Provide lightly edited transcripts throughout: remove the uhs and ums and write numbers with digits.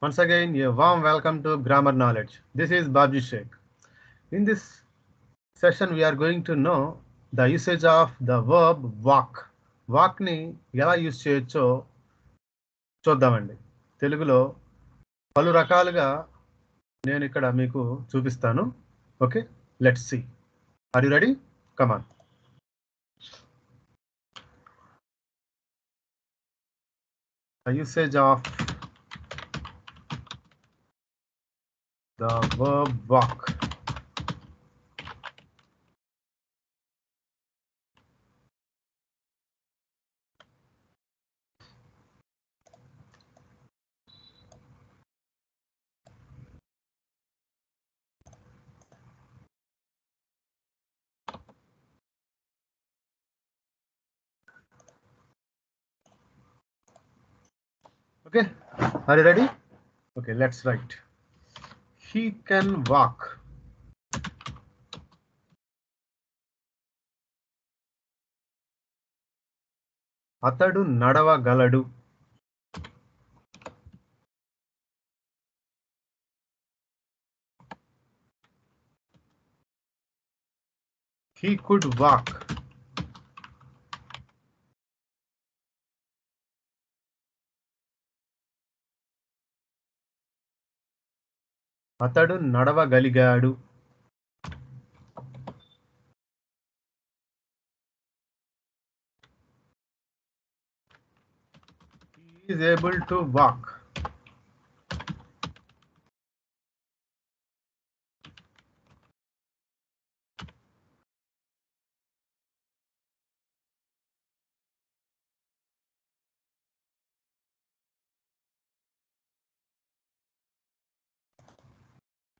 Once again, a warm welcome to Grammar Knowledge. This is Babji Sheikh. In this session, we are going to know the usage of the verb walk. Walk ని ఎలా use చేయొచ్చో చూద్దామండి. తెలుగులో పలు రకాలుగా నేను ఇక్కడ మీకు చూపిస్తాను. Okay, let's see. Are you ready? Come on. The usage of the verb walk. Okay, are you ready? Okay, let's write. He can walk. అతడు నడవగలడు. He could walk. అతడు నడవగలిగాడు. He is able to walk.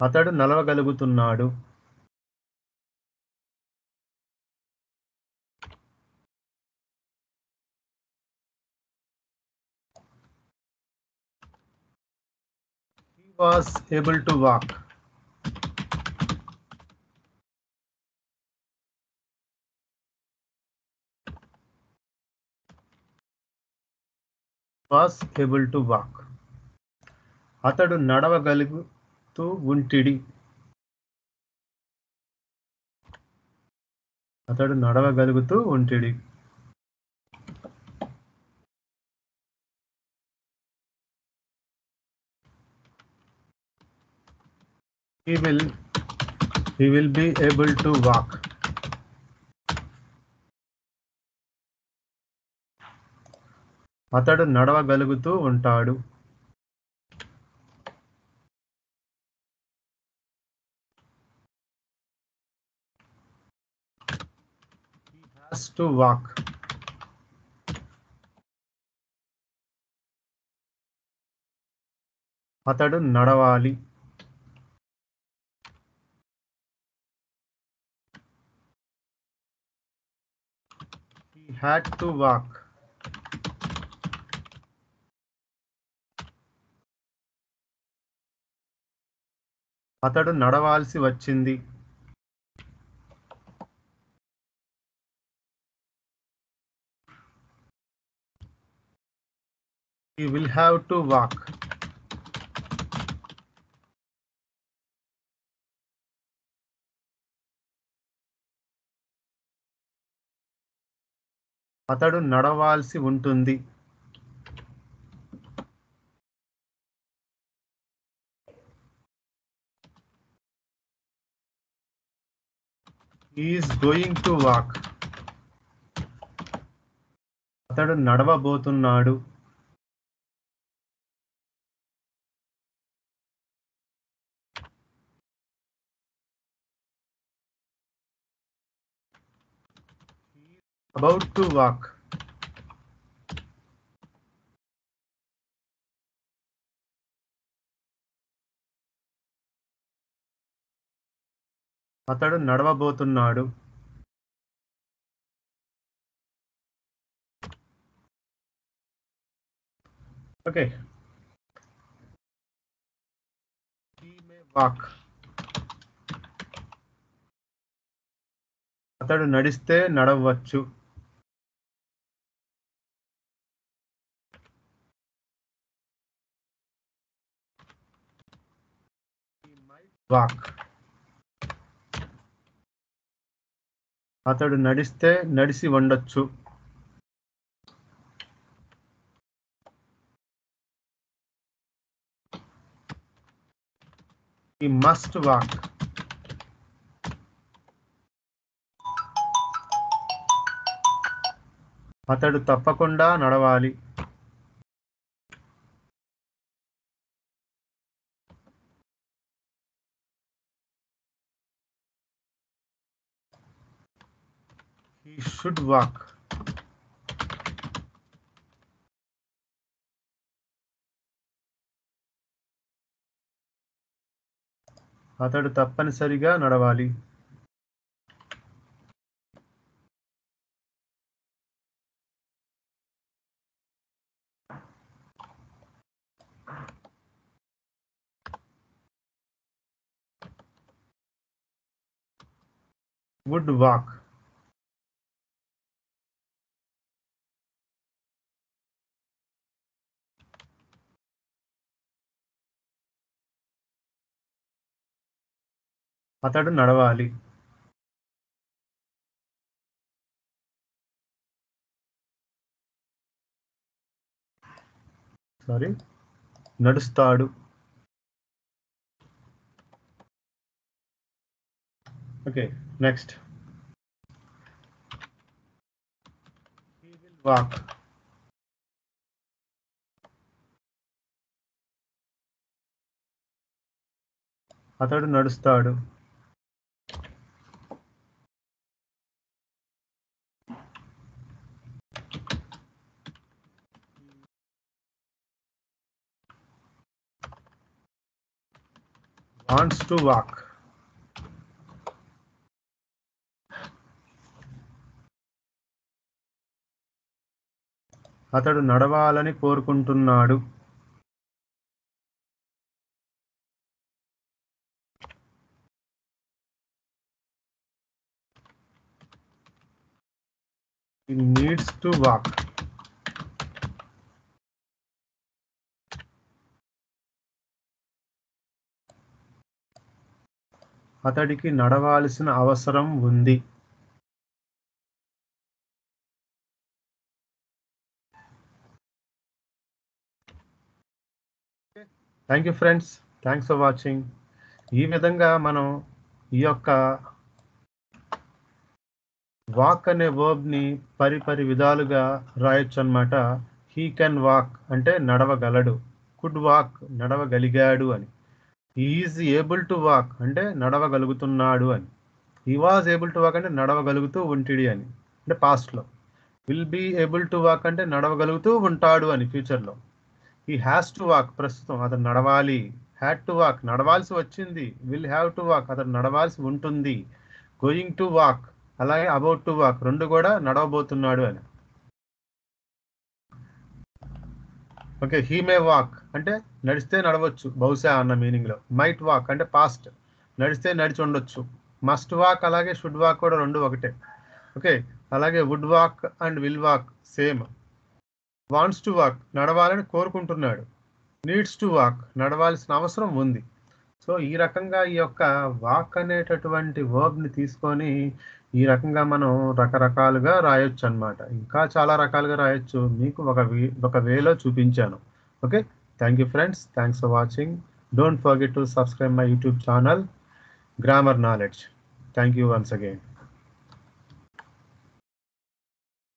అతడు నడవగలుగుతున్నాడు. He was able to walk. Was able to walk. అతడు నడవగలుగుతూ ఉంటిడి. అతడు నడవగలుగుతూ ఉంటిడి. He will be able to walk. అతడు నడవగలుగుతూ ఉంటాడు. He has to walk. అతడు నడవాలి. He had to walk. అతడు నడవాల్సి వచ్చింది. He will have to walk. అతడు నడవాల్సి ఉంటుంది. He is going to walk. అతడు నడవబోతున్నాడు. He is about to walk. అతడు నడవబోతున్నాడు. Okay, he may walk. అతడు నడిస్తే నడవచ్చు. వాక్. అతడు నడిస్తే నడిసి ఉండొచ్చు. He must walk. అతడు తప్పకుండా నడవాలి. He should walk. అతడు తప్పనిసరిగా నడవాలి. Would walk. అతడు నడవాలి. నడుస్తాడు. Okay, next. He will walk. అతడు నడుస్తాడు. Wants to walk. అతడు నడవాలని కోరుకుంటున్నాడు. He needs to walk. అతడికి నడవాల్సిన అవసరం ఉంది. Thank you friends, thanks for watching. ఈ విధంగా మనం ఈ యొక్క వాక్ అనే వర్బ్ని పరిపరి విధాలుగా రాయొచ్చు అన్నమాట. హీ కెన్ వాక్ అంటే నడవగలడు. కుడ్ వాక్ నడవగలిగాడు అని. He is able to walk అంటే నడవగలుగుతున్నాడు అని. He was able to walk అంటే నడవగలుగుతూ ఉంటిడి అని, అంటే పాస్ట్లో. Will be able to walk అంటే నడవగలుగుతూ ఉంటాడు అని ఫ్యూచర్లో. హీ హ్యాస్ టు వాక్ ప్రస్తుతం అతను నడవాలి. హ్యాడ్ టు వాక్ నడవాల్సి వచ్చింది. విల్ హ్యావ్ టు వాక్ అతను నడవాల్సి ఉంటుంది. గోయింగ్ టు వాక్ అలాగే అబౌట్ టు వాక్ రెండు కూడా నడవబోతున్నాడు అని. ఓకే, హీ మే వాక్ అంటే నడిస్తే నడవచ్చు బహుశా అన్న మీనింగ్లో. మైట్ వాక్ అంటే పాస్ట్ నడిస్తే నడిచి ఉండొచ్చు. మస్ట్ వాక్ అలాగే షుడ్ వాక్ కూడా రెండు ఒకటే. ఓకే, అలాగే would walk and will walk same. Wants to walk నడవాలని కోరుకుంటున్నాడు. నీడ్స్ టు వాక్ నడవాల్సిన అవసరం ఉంది. సో ఈ రకంగా ఈ యొక్క వాక్ అనేటటువంటి వర్బ్ని తీసుకొని ఈ రకంగా మనం రకరకాలుగా రాయొచ్చు అన్నమాట. ఇంకా చాలా రకాలుగా రాయొచ్చు, మీకు ఒక వేలో చూపించాను. Okay, thank you friends, thanks for watching. Don't forget to subscribe my YouTube channel grammar knowledge. Thank you once again.